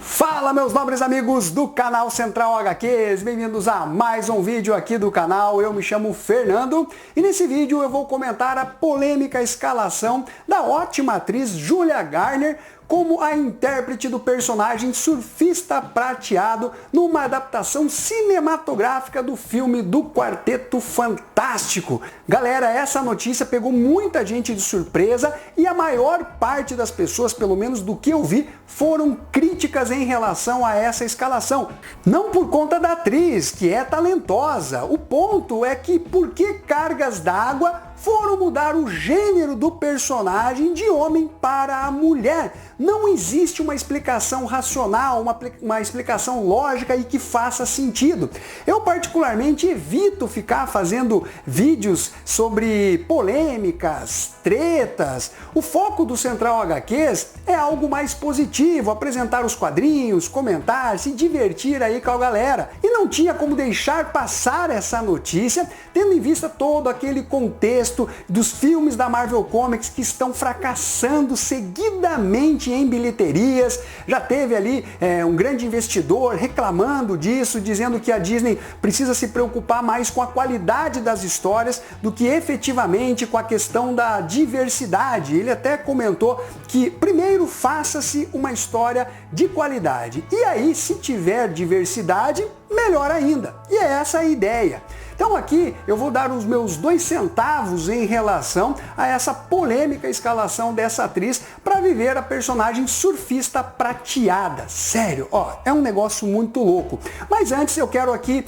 Fala, meus nobres amigos do canal Central HQs, bem-vindos a mais um vídeo aqui do canal. Eu me chamo Fernando e nesse vídeo eu vou comentar a polêmica escalação da ótima atriz Julia Garner como a intérprete do personagem Surfista Prateado numa adaptação cinematográfica do filme do Quarteto Fantástico. Galera, essa notícia pegou muita gente de surpresa e a maior parte das pessoas, pelo menos do que eu vi, foram críticas em relação a essa escalação. Não por conta da atriz, que é talentosa. O ponto é que por que cargas d'água foram mudar o gênero do personagem de homem para a mulher? Não existe uma explicação racional, uma explicação lógica e que faça sentido. Eu particularmente evito ficar fazendo vídeos sobre polêmicas, tretas. O foco do Central HQs é algo mais positivo, apresentar os quadrinhos, comentar, se divertir aí com a galera. E não tinha como deixar passar essa notícia, tendo em vista todo aquele contexto dos filmes da Marvel Comics que estão fracassando seguidamente em bilheterias. Já teve ali um grande investidor reclamando disso, dizendo que a Disney precisa se preocupar mais com a qualidade das histórias do que efetivamente com a questão da diversidade. Ele até comentou que primeiro faça-se uma história de qualidade e aí, se tiver diversidade, melhor ainda. E é essa a ideia. Então aqui eu vou dar os meus 2 centavos em relação a essa polêmica escalação dessa atriz para viver a personagem Surfista Prateada. Sério, é um negócio muito louco. Mas antes eu quero aqui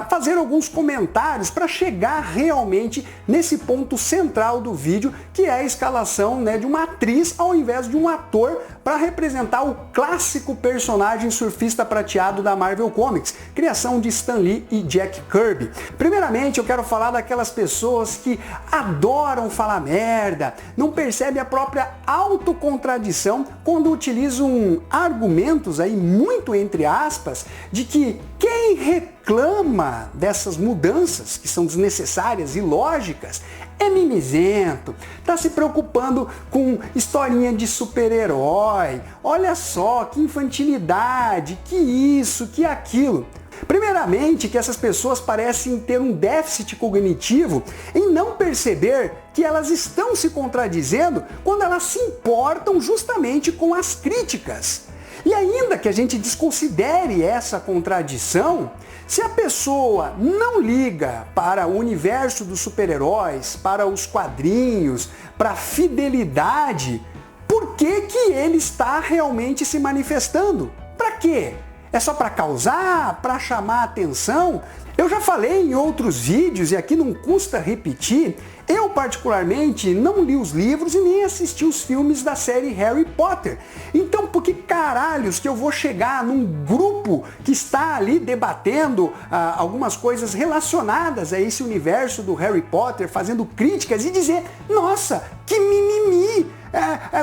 fazer alguns comentários para chegar realmente nesse ponto central do vídeo, que é a escalação de uma atriz ao invés de um ator para representar o clássico personagem Surfista Prateado da Marvel Comics, criação de Stan Lee e Jack Kirby. Primeiramente, eu quero falar daquelas pessoas que adoram falar merda, não percebem a própria autocontradição quando utilizam argumentos aí muito entre aspas de que quem reclama dessas mudanças que são desnecessárias e ilógicas é mimizento, tá se preocupando com historinha de super-herói, olha só que infantilidade, que isso, que aquilo. Primeiramente, que essas pessoas parecem ter um déficit cognitivo em não perceber que elas estão se contradizendo quando elas se importam justamente com as críticas. E ainda que a gente desconsidere essa contradição, se a pessoa não liga para o universo dos super-heróis, para os quadrinhos, para a fidelidade, por que que ele está realmente se manifestando? Para quê? É só para causar? Para chamar atenção? Eu já falei em outros vídeos, e aqui não custa repetir, eu particularmente não li os livros e nem assisti os filmes da série Harry Potter. Então por que caralhos que eu vou chegar num grupo que está ali debatendo algumas coisas relacionadas a esse universo do Harry Potter, fazendo críticas e dizer, nossa, que mimimi!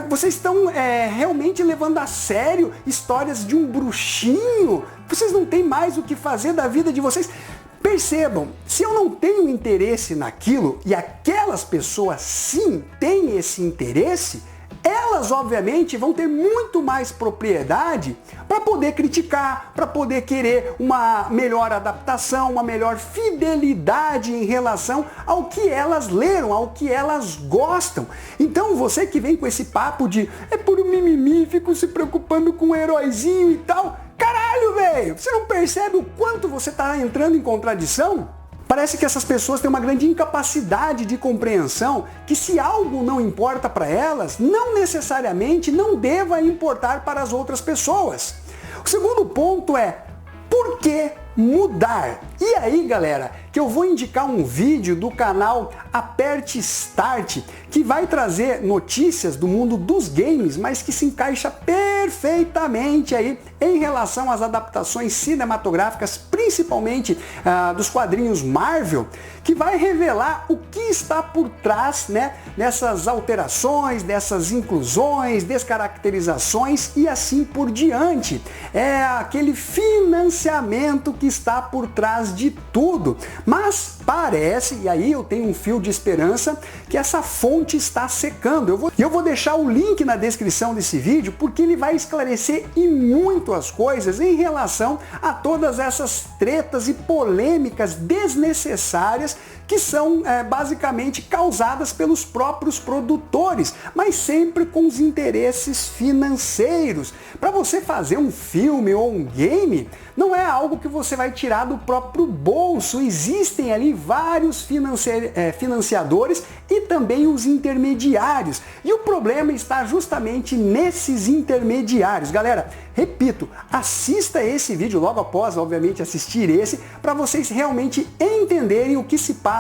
Vocês estão realmente levando a sério histórias de um bruxinho? Vocês não têm mais o que fazer da vida de vocês? Percebam, se eu não tenho interesse naquilo e aquelas pessoas sim têm esse interesse, elas obviamente vão ter muito mais propriedade para poder criticar, para poder querer uma melhor adaptação, uma melhor fidelidade em relação ao que elas leram, ao que elas gostam. Então você que vem com esse papo de é puro mimimi, fico se preocupando com o heróizinho e tal, caralho, velho, você não percebe o quanto você está entrando em contradição? Parece que essas pessoas têm uma grande incapacidade de compreensão que se algo não importa para elas, não necessariamente não deva importar para as outras pessoas. O segundo ponto é, por que mudar? E aí, galera, que eu vou indicar um vídeo do canal Aperte Start, que vai trazer notícias do mundo dos games, mas que se encaixa perfeitamente aí em relação às adaptações cinematográficas, principalmente principalmente dos quadrinhos Marvel, que vai revelar o que está por trás, né, dessas alterações, dessas inclusões, descaracterizações e assim por diante. É aquele financiamento que está por trás de tudo. Mas parece, e aí eu tenho um fio de esperança, que essa fonte está secando. Eu vou deixar o link na descrição desse vídeo, porque ele vai esclarecer e muito as coisas em relação a todas essas tretas e polêmicas desnecessárias que são basicamente causadas pelos próprios produtores, mas sempre com os interesses financeiros. Para você fazer um filme ou um game, não é algo que você vai tirar do próprio bolso. Existem ali vários financiadores e também os intermediários. E o problema está justamente nesses intermediários. Galera, repito, assista esse vídeo logo após, obviamente, assistir esse, para vocês realmente entenderem o que se passa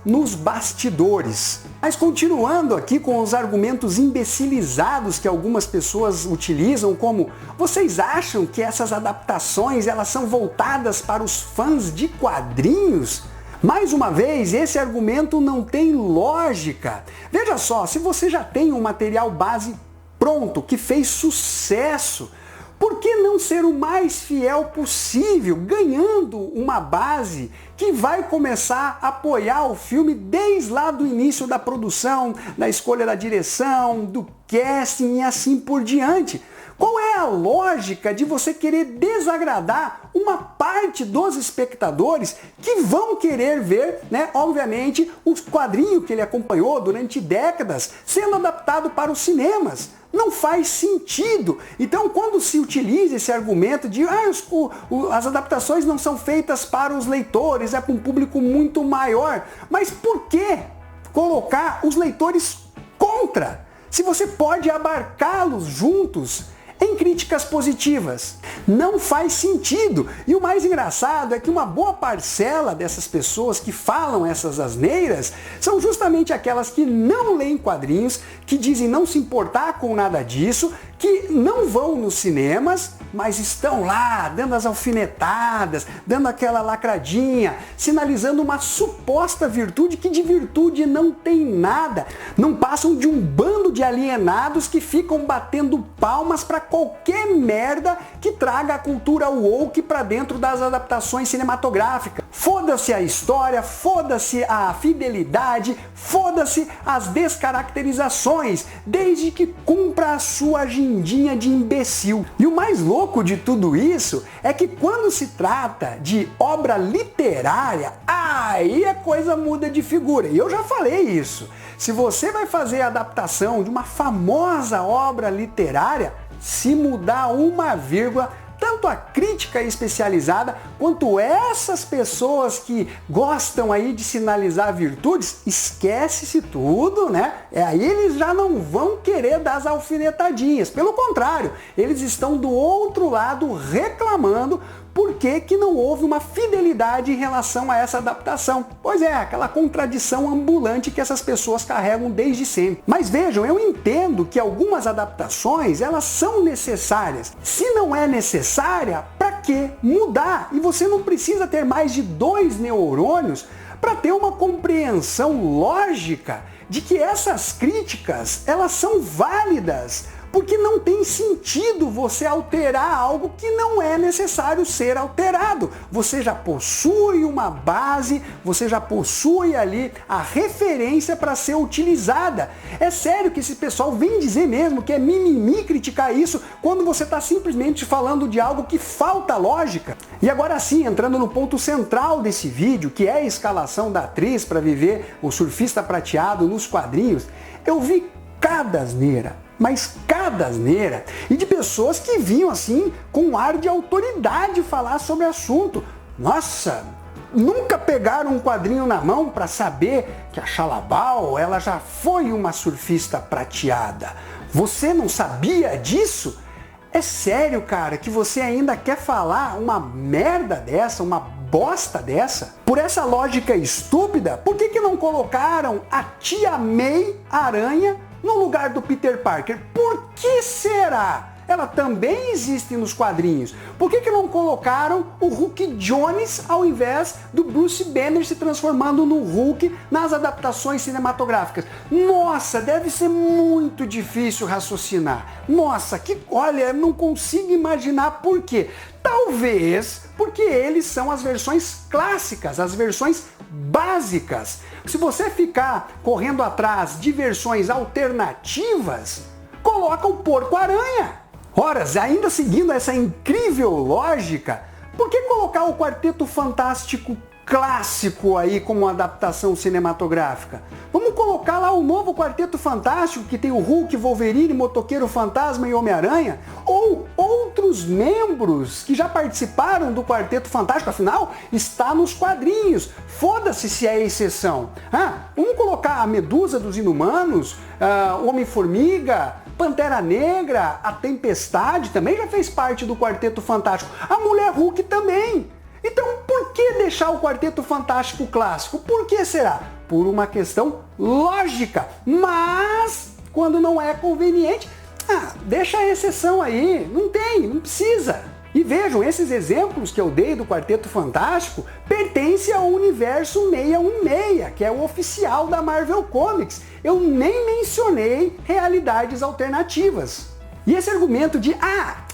nos bastidores. Mas continuando aqui com os argumentos imbecilizados que algumas pessoas utilizam, como: vocês acham que essas adaptações elas são voltadas para os fãs de quadrinhos? Mais uma vez, esse argumento não tem lógica. Veja só, se você já tem um material base pronto, que fez sucesso, por que não ser o mais fiel possível, ganhando uma base que vai começar a apoiar o filme desde lá do início da produção, da escolha da direção, do casting e assim por diante? Qual é a lógica de você querer desagradar uma parte dos espectadores que vão querer ver, né, obviamente, o quadrinho que ele acompanhou durante décadas sendo adaptado para os cinemas? Não faz sentido. Então, quando se utiliza esse argumento de as adaptações não são feitas para os leitores, é para um público muito maior, mas por que colocar os leitores contra, se você pode abarcá-los juntos em críticas positivas? Não faz sentido. E o mais engraçado é que uma boa parcela dessas pessoas que falam essas asneiras são justamente aquelas que não leem quadrinhos, que dizem não se importar com nada disso, que não vão nos cinemas, mas estão lá dando as alfinetadas, dando aquela lacradinha, sinalizando uma suposta virtude que de virtude não tem nada. Não passam de um bando de alienados que ficam batendo palmas para qualquer merda que traga a cultura woke para dentro das adaptações cinematográficas. Foda-se a história, foda-se a fidelidade, foda-se as descaracterizações, desde que cumpra a sua agendinha de imbecil. E o mais louco de tudo isso é que quando se trata de obra literária, aí a coisa muda de figura. E eu já falei isso. Se você vai fazer a adaptação de uma famosa obra literária, se mudar uma vírgula, tanto a crítica especializada quanto essas pessoas que gostam aí de sinalizar virtudes, esquece-se tudo, né? Aí eles já não vão querer dar as alfinetadinhas. Pelo contrário, eles estão do outro lado reclamando por que não houve uma fidelidade em relação a essa adaptação. Pois é, aquela contradição ambulante que essas pessoas carregam desde sempre. Mas vejam, eu entendo que algumas adaptações, elas são necessárias. Se não é necessária, para que mudar? E você não precisa ter mais de 2 neurônios para ter uma compreensão lógica de que essas críticas, elas são válidas. Porque não tem sentido você alterar algo que não é necessário ser alterado. Você já possui uma base, você já possui ali a referência para ser utilizada. É sério que esse pessoal vem dizer mesmo que é mimimi criticar isso quando você está simplesmente falando de algo que falta lógica? E agora sim, entrando no ponto central desse vídeo, que é a escalação da atriz para viver o surfista prateado nos quadrinhos, eu vi cada asneira, mas cada asneira, e de pessoas que vinham assim com um ar de autoridade falar sobre o assunto. Nossa, nunca pegaram um quadrinho na mão para saber que a Shallabal, ela já foi uma surfista prateada. Você não sabia disso? É sério, cara, que você ainda quer falar uma merda dessa, uma bosta dessa? Por essa lógica estúpida, por que não colocaram a tia May Aranha no lugar do Peter Parker? Por que será? ela também existe nos quadrinhos. Por que não colocaram o Hulk Jones ao invés do Bruce Banner se transformando no Hulk nas adaptações cinematográficas? Nossa, deve ser muito difícil raciocinar. Nossa, olha, não consigo imaginar por quê. Talvez porque eles são as versões clássicas, as versões básicas. Se você ficar correndo atrás de versões alternativas, coloca o Porco-Aranha. Ora, ainda seguindo essa incrível lógica, por que colocar o Quarteto Fantástico clássico aí como adaptação cinematográfica? Vamos colocar lá o novo Quarteto Fantástico, que tem o Hulk, Wolverine, Motoqueiro Fantasma e Homem-Aranha, ou outros membros que já participaram do Quarteto Fantástico, afinal, está nos quadrinhos. Foda-se se é exceção. Vamos colocar a Medusa dos Inumanos, o Homem-Formiga, Pantera Negra, a Tempestade também já fez parte do Quarteto Fantástico. A Mulher Hulk também. Então, por que deixar o Quarteto Fantástico clássico? Por que será? Por uma questão lógica. Mas, quando não é conveniente, deixa a exceção aí. Não precisa. E vejam, esses exemplos que eu dei do Quarteto Fantástico pertencem ao universo 616, que é o oficial da Marvel Comics. Eu nem mencionei realidades alternativas. E esse argumento de,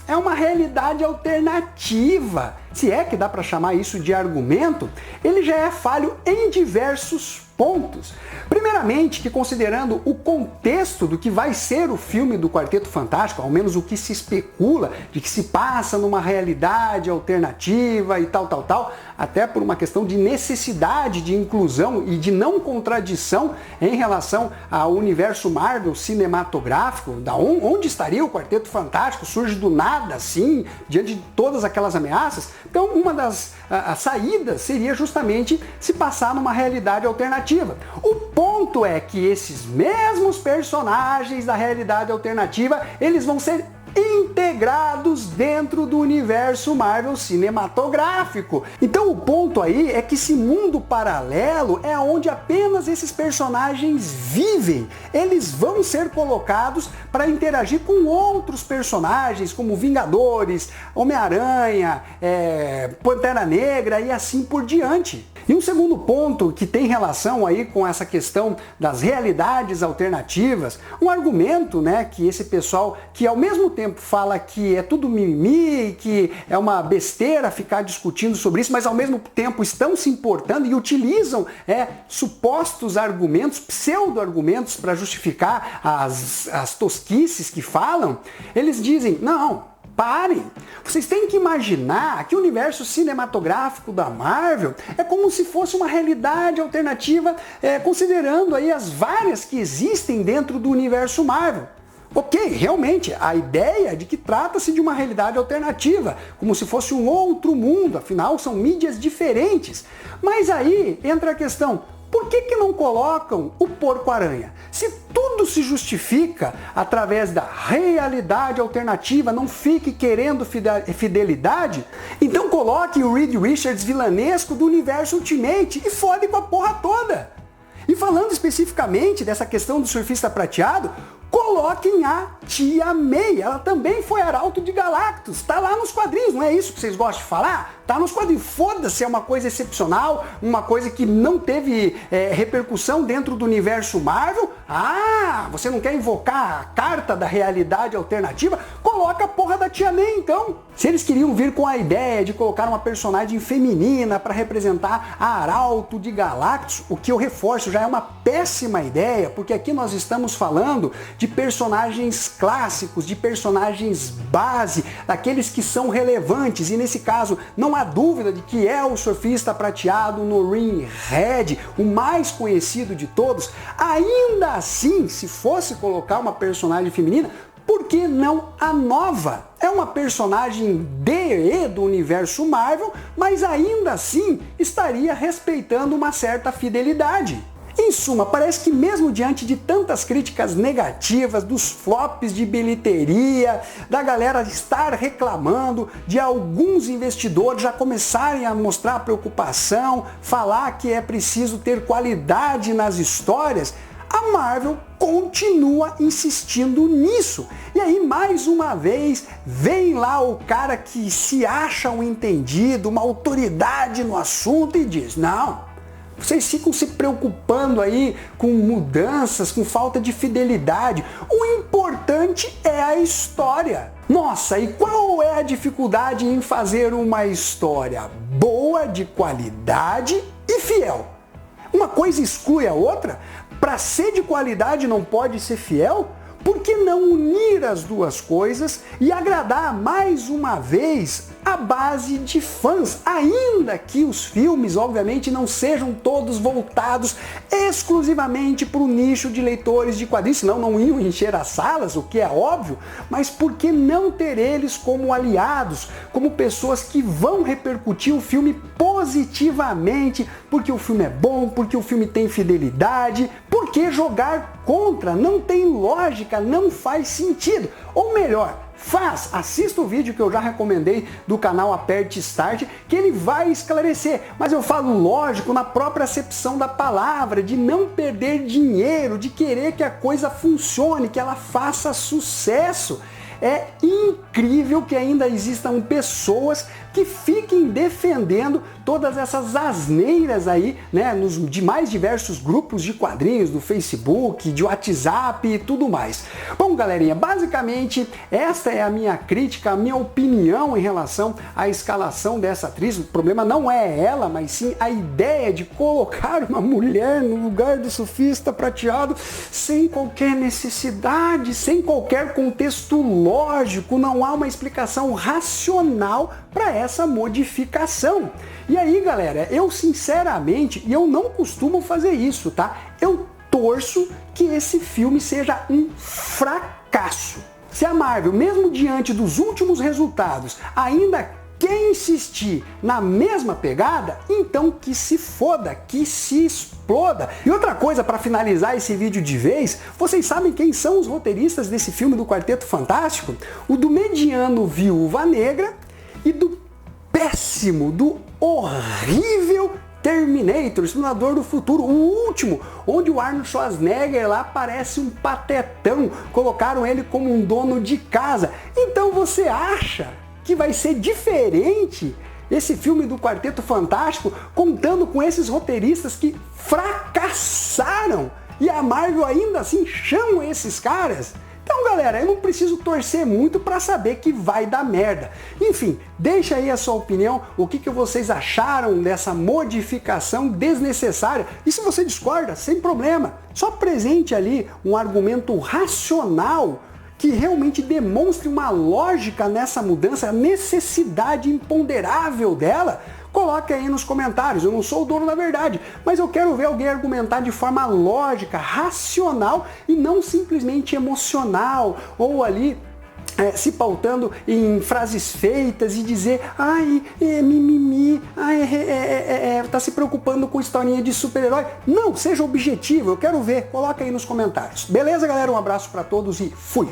é uma realidade alternativa, se é que dá para chamar isso de argumento, ele já é falho em diversos pontos. Primeiramente, que considerando o contexto do que vai ser o filme do Quarteto Fantástico, ao menos o que se especula, de que se passa numa realidade alternativa e tal, até por uma questão de necessidade de inclusão e de não contradição em relação ao universo Marvel cinematográfico, onde estaria o Quarteto Fantástico, surge do nada assim, diante de todas aquelas ameaças. Então, uma das saídas seria justamente se passar numa realidade alternativa. O ponto é que esses mesmos personagens da realidade alternativa, eles vão ser integrados dentro do universo Marvel cinematográfico. Então o ponto aí é que esse mundo paralelo é onde apenas esses personagens vivem. Eles vão ser colocados para interagir com outros personagens, como Vingadores, Homem-Aranha, Pantera Negra e assim por diante. E um segundo ponto que tem relação aí com essa questão das realidades alternativas, um argumento, que esse pessoal que ao mesmo tempo fala que é tudo mimimi, que é uma besteira ficar discutindo sobre isso, mas ao mesmo tempo estão se importando e utilizam supostos argumentos, pseudo-argumentos para justificar as tosquices que falam, eles dizem, não, parem! Vocês têm que imaginar que o universo cinematográfico da Marvel é como se fosse uma realidade alternativa, considerando aí as várias que existem dentro do universo Marvel. Ok, realmente, a ideia de que trata-se de uma realidade alternativa, como se fosse um outro mundo, afinal são mídias diferentes. Mas aí entra a questão, por que não colocam o Porco-Aranha? Se tudo se justifica através da realidade alternativa, não fique querendo fidelidade, então coloque o Reed Richards vilanesco do universo Ultimate e fode com a porra toda. E falando especificamente dessa questão do surfista prateado, coloquem a Tia May, ela também foi arauto de Galactus, tá lá nos quadrinhos, não é isso que vocês gostam de falar? Tá nos quadrinhos, foda-se, é uma coisa excepcional, uma coisa que não teve repercussão dentro do universo Marvel. Você não quer invocar a carta da realidade alternativa? Coloca a porra da Tia May então. Se eles queriam vir com a ideia de colocar uma personagem feminina para representar a arauto de Galactus, o que eu reforço, já é uma péssima ideia, porque aqui nós estamos falando de personagens clássicos, de personagens base, daqueles que são relevantes, e nesse caso não há dúvida de que é o surfista prateado Norrin Red, o mais conhecido de todos. Ainda assim, se fosse colocar uma personagem feminina, por que não a Nova? É uma personagem do universo Marvel, mas ainda assim estaria respeitando uma certa fidelidade. Em suma, parece que mesmo diante de tantas críticas negativas, dos flops de bilheteria, da galera estar reclamando, de alguns investidores já começarem a mostrar preocupação, falar que é preciso ter qualidade nas histórias, a Marvel continua insistindo nisso. E aí, mais uma vez, vem lá o cara que se acha um entendido, uma autoridade no assunto e diz, não, vocês ficam se preocupando aí com mudanças, com falta de fidelidade. O importante é a história. Nossa, e qual é a dificuldade em fazer uma história boa, de qualidade e fiel? Uma coisa exclui a outra? Para ser de qualidade não pode ser fiel? Por que não unir as duas coisas e agradar mais uma vez a base de fãs, ainda que os filmes, obviamente, não sejam todos voltados exclusivamente para o nicho de leitores de quadrinhos, senão não iam encher as salas, o que é óbvio, mas por que não ter eles como aliados, como pessoas que vão repercutir o filme positivamente, porque o filme é bom, porque o filme tem fidelidade, porque jogar contra não tem lógica, não faz sentido. Ou melhor, faz, assista o vídeo que eu já recomendei do canal Aperte Start, que ele vai esclarecer, mas eu falo lógico na própria acepção da palavra, de não perder dinheiro, de querer que a coisa funcione, que ela faça sucesso. É incrível que ainda existam pessoas que fiquem defendendo todas essas asneiras aí, né, nos mais diversos grupos de quadrinhos, do Facebook, de WhatsApp e tudo mais. Bom, galerinha, basicamente esta é a minha crítica, a minha opinião em relação à escalação dessa atriz. O problema não é ela, mas sim a ideia de colocar uma mulher no lugar do Surfista Prateado sem qualquer necessidade, sem qualquer contexto lógico, não há uma explicação racional para essa modificação. E aí, galera, eu sinceramente, e eu não costumo fazer isso, tá? Eu torço que esse filme seja um fracasso. Se a Marvel, mesmo diante dos últimos resultados, ainda quer insistir na mesma pegada, então que se foda, que se exploda. E outra coisa, para finalizar esse vídeo de vez, vocês sabem quem são os roteiristas desse filme do Quarteto Fantástico? O do mediano Viúva Negra e do péssimo, do horrível Terminator, Exterminador do Futuro, o último, onde o Arnold Schwarzenegger lá parece um patetão, colocaram ele como um dono de casa. Então você acha que vai ser diferente esse filme do Quarteto Fantástico, contando com esses roteiristas que fracassaram e a Marvel ainda assim chama esses caras? Então, galera, eu não preciso torcer muito para saber que vai dar merda. Enfim, deixa aí a sua opinião, o que vocês acharam dessa modificação desnecessária. E se você discorda, sem problema, só apresente ali um argumento racional que realmente demonstre uma lógica nessa mudança, a necessidade imponderável dela. Coloque aí nos comentários, eu não sou o dono da verdade, mas eu quero ver alguém argumentar de forma lógica, racional e não simplesmente emocional, ou ali se pautando em frases feitas e dizer, ai, mimimi, ai, tá se preocupando com historinha de super-herói. Não, seja objetivo, eu quero ver, coloca aí nos comentários. Beleza, galera? Um abraço para todos e fui!